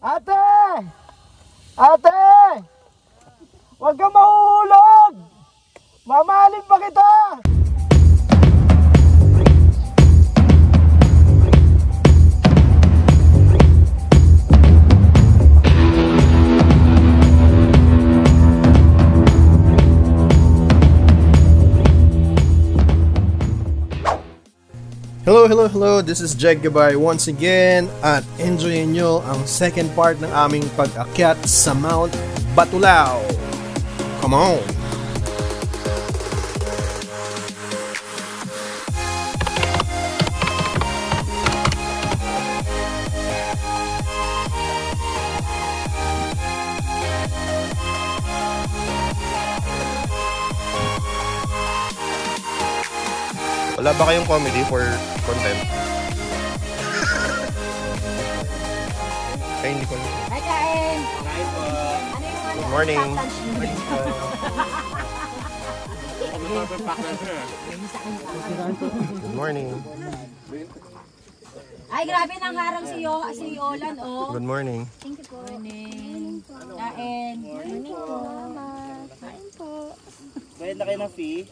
Ate! Ate! Huwag kang mahuhulog! Mamahalin pa kita! Hello, this is Jeg Gabay once again at enjoyin nyo ang second part ng aming pag-akyat sa Mount Batulao. Come on! Wala ba kayong comedy for content? Ay, hindi ko alam. Hi, Kain! Kain po! Good morning! Good morning! Ay, grabe nang harang si Yolan, oh. Good morning! Thank you po. Morning. Kain. Morning po. Kain po. Bayad na kayo ng fee?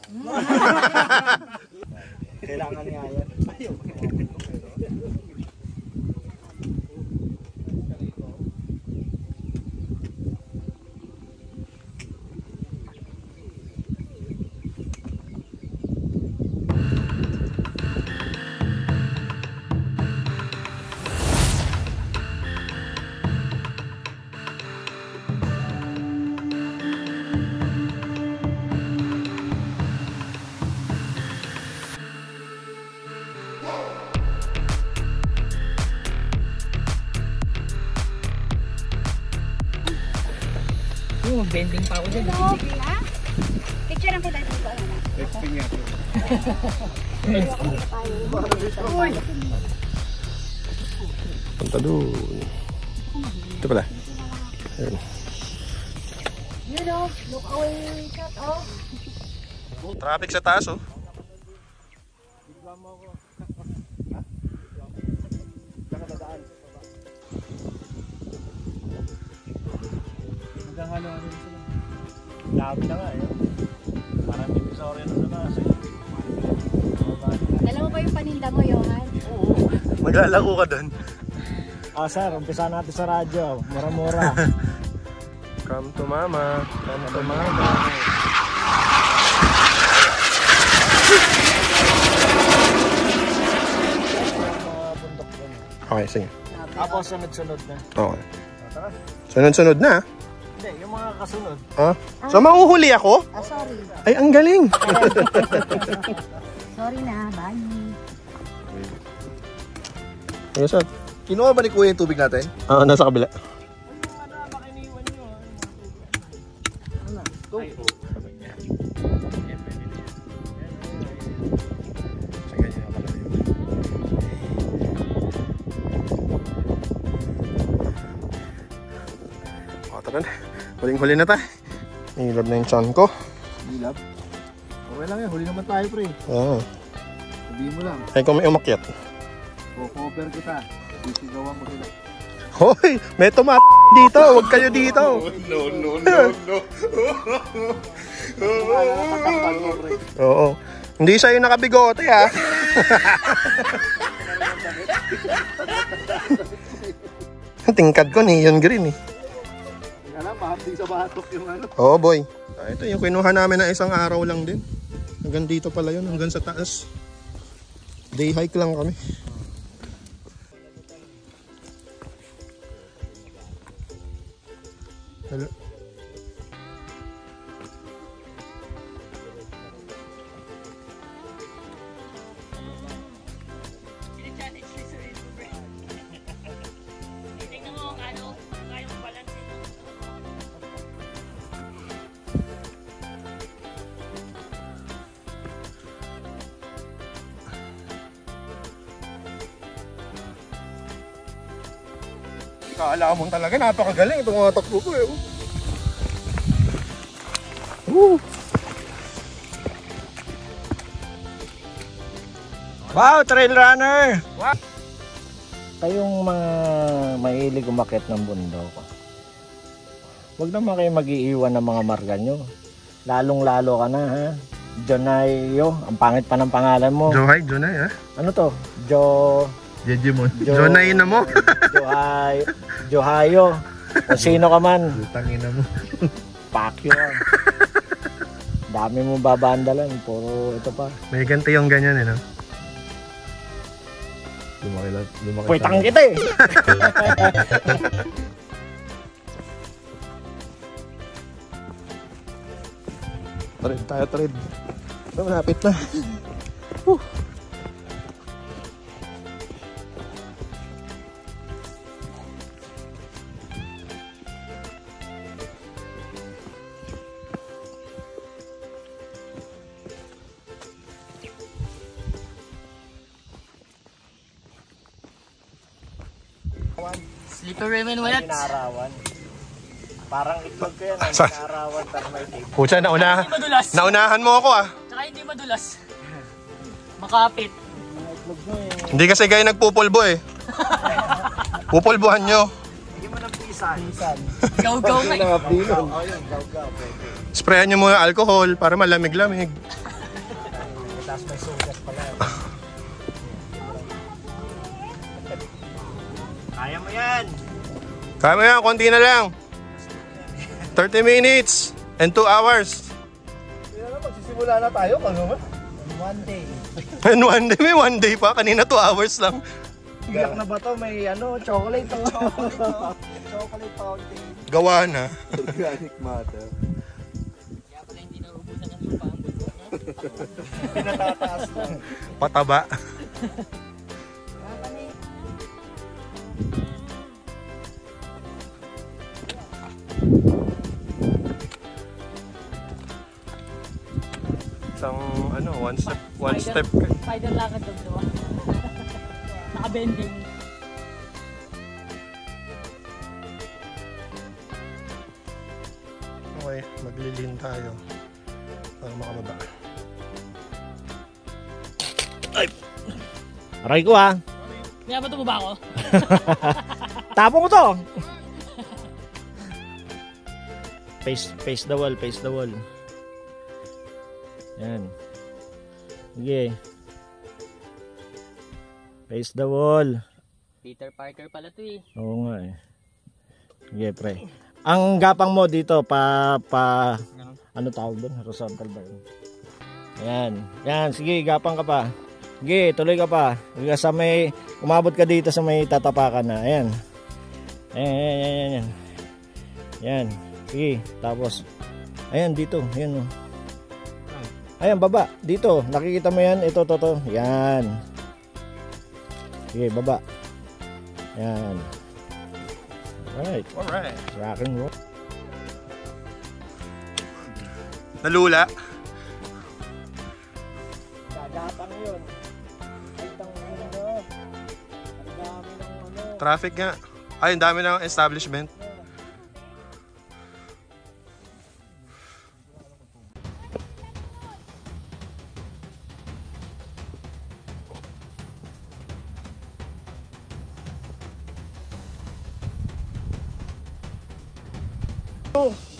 Kailangan niya yan. Bending pa ako dyan. Picture ang kita dito. Texting nga po. Punta doon. Ito pala. Ayun. You know, look away shot, oh. Traffic sa taas, oh. Maghahalo-halo sila. Dami na nga eh. Parang may pisori na sa taas eh. Dala mo ba yung paninda mo, Johan? Oo. Maglalako ka doon. Sir, umpisa natin sa radyo. Mura-mura. Come to mama. Come to mama. Okay, sige. Tapos sunod-sunod na. Okay. Sunod-sunod na. Hindi, yung mga kasunod. Ah? So, mauhuli ako? Sorry. Ay, ang galing. Sorry na, bye. Yes, sir. Kinuha ba ni Kuya yung tubig natin? Ah, nasa kabila. O, tara na. Huling-huli na tayo. Ilab na yung tiyan ko. Dilap? Okay lang yan, huli naman tayo pre. Oo. Sabihin mo lang, Ay, kung may umakyat. cover kita. Sisigawan mo sila. Hoy! May tomat dito! Huwag kayo dito! No. Tatakpan mo pre. Oo. Hindi siya yung nakabigote, ha? Tingkad ko, neon green, eh. Alam, mahapdi sa batok yung ano. Oo, boy. Ito yung kinuha namin na isang araw lang din. Hanggang dito pala yun, hanggang sa taas. Day hike lang kami. Hello. Kaala mo talaga, napakagaling itong mga takbo ko eh. Wow, trail runner! Wow. kayong mga mahilig umakyat ng bundok, huwag naman kayo mag-iiwan ng mga marga nyo. Lalong-lalo ka na, ha? Jonayo, ang pangit pa ng pangalan mo. Johay, Jonay, ha? Ano to? Jejimon. Jonay na mo. Johayo. O sino ka man. Tangin na mo. Pakyo. Dami mong babandalan. Puro ito pa. May ganti yung ganyan, no? Lumaki Puwitang kita eh. Trade tayo, trade. Ito, malapit na. Sleeper women wala. Inaarawan. Parang itlog ko yan. Inaarawan pero may tape. Pucha, naunahan mo ako, ah. Tsaka hindi madulas. Makapit. Itlog mo eh. Hindi kasi kayo nagpupulbo, eh. Pupulbuhan nyo. Bigyan mo ng pisan. Gaw-gaw na. Oo yun, gaw-gaw. Sprayan nyo muna alcohol para malamig-lamig. Tapos may sugat pala. Kaya mo yan. Kaya mo yan, konti na lang. 30 minutes and 2 hours. Magsisimula na tayo, kano ba? One day. And may one day pa. Kanina 2 hours lang. Iyak na ba to? May chocolate to. Chocolate fountain. Gawa na. Organic matter. Kaya pala hindi naubusan ng lupa ang bundok. Pinatataas lang. Pataba. Isang one step. Spider lakad doon doon. Naka-bending. Okay, maglilin tayo para makababa. Aray ko ah. Kaya ba tumaba ako? Tapon ko to. Face the wall, face the wall. Yan. Sige. Face the wall. Peter Parker pala to eh. Oo nga eh. Sige pre. Ang gapang mo dito ano tawag doon? Horizontal ba yun? Yan. Yan. Sige, gapang ka pa. Sige, tuloy ka pa. Sige, sa may, umabot ka dito sa may tatapakan na. Ayan. Ayan. Yan. Sige, tapos. Ayan, dito. Ayan o. Ayan, baba. Dito. Nakikita mo yan? Ito, to. Yan. Sige, baba. Yan. Alright. Rock and roll. Nalula. Gagapang yun. Ay, tangin na. Ang dami ng ano. Traffic nga. Ay, ang dami ng establishment.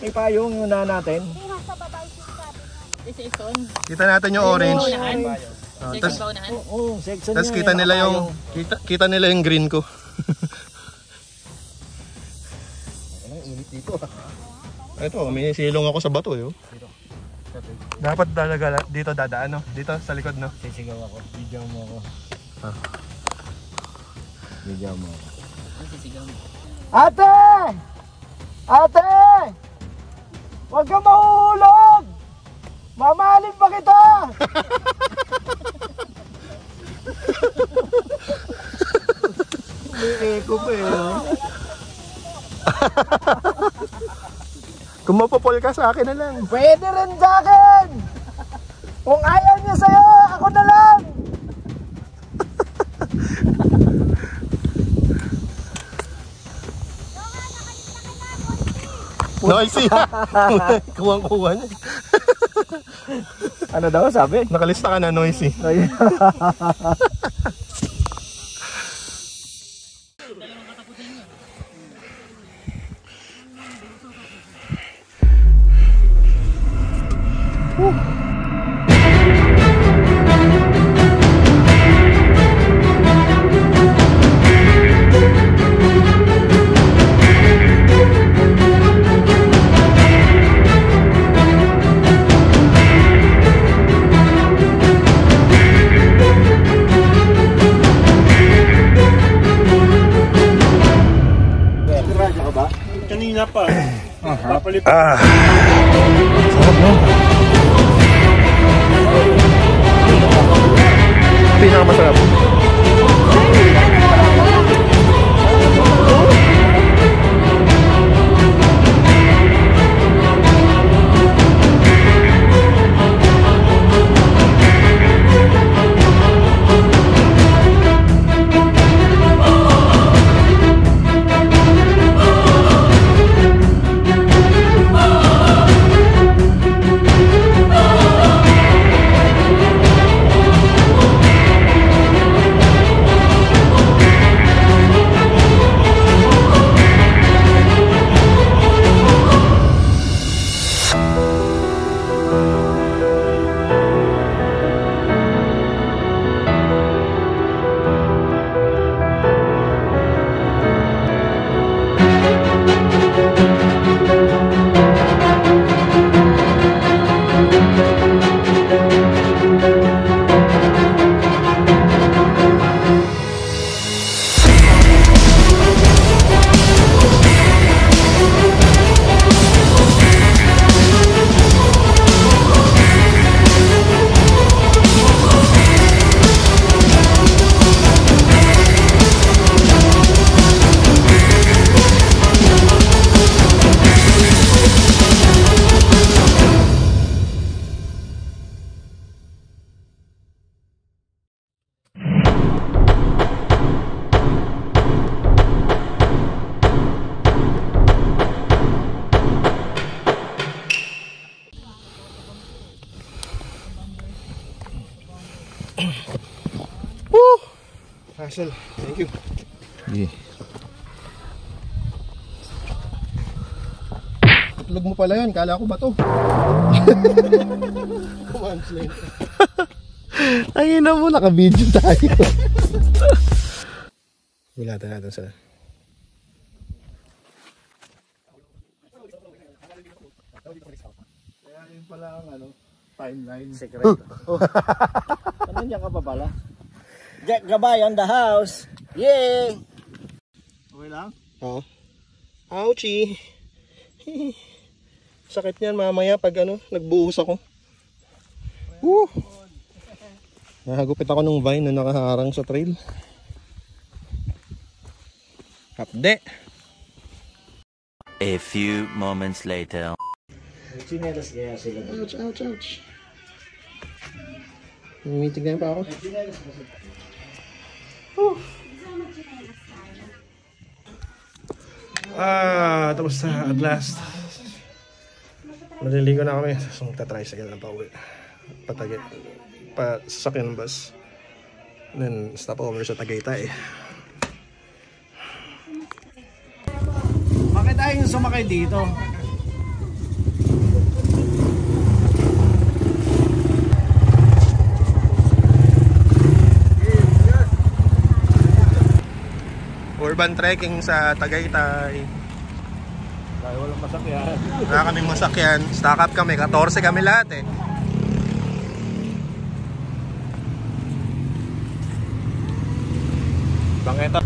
May payong yung na natin. This is on. Kita natin yung orange. Unahan. Section Tas- ba unahan? Oo, section Tapos niya, kita nila yung nakapayong. kita nila yung green ko. Ito, may silong ako sa bato eh. Oh. Dapat talaga dito dadaan, no? Dito sa likod, no? Sisigaw ako. Video mo ako. Video mo ako. Ang sisigaw mo. Ate! Ate! Huwag kang mahuhulog! Mamahalin pa kita! May echo pa eh. Kung mapapol ka sa akin na lang. Pwede rin sa akin! Kung ayaw niya sa'yo, ako na lang! Noisy! Kuwang-kuwa niya. Ano daw sabi? Nakalista ka na, noisy. Kanina pa. Papalit. Sarap, no? Pinakamasarap. Hassel, thank you. Yeah. Itlog mo pala yun, kala ko ba to? Ay, ina mo, naka-video tayo. Hilatan natin sa... Kaya yun pala ang timeline. Sekreto. Ano niya ka pa pala? Jack Gabay on the house. Yay! Okay lang? Oo. Ouchie! Sakit niyan mamaya pag nagbuhos ako. Woo! Nahagupit ako ng vine na nakaharang sa trail. Hapde! A few moments later. Chinelas kaya sila. Ouch, ouch, ouch. Meeting na pa ako. Tapos na at last. Maliligo na kami. So, magta-tricycle na pa uwi. Patagit. Sasakyan ng bus. And then, stop over sa Tagaytay. Bakit tayo sumakay dito? Urban trekking sa Tagaytay. Dahil walang masakyan. Wala kaming masakyan. Stack up kami. 14 kami lahat eh. Bangeta.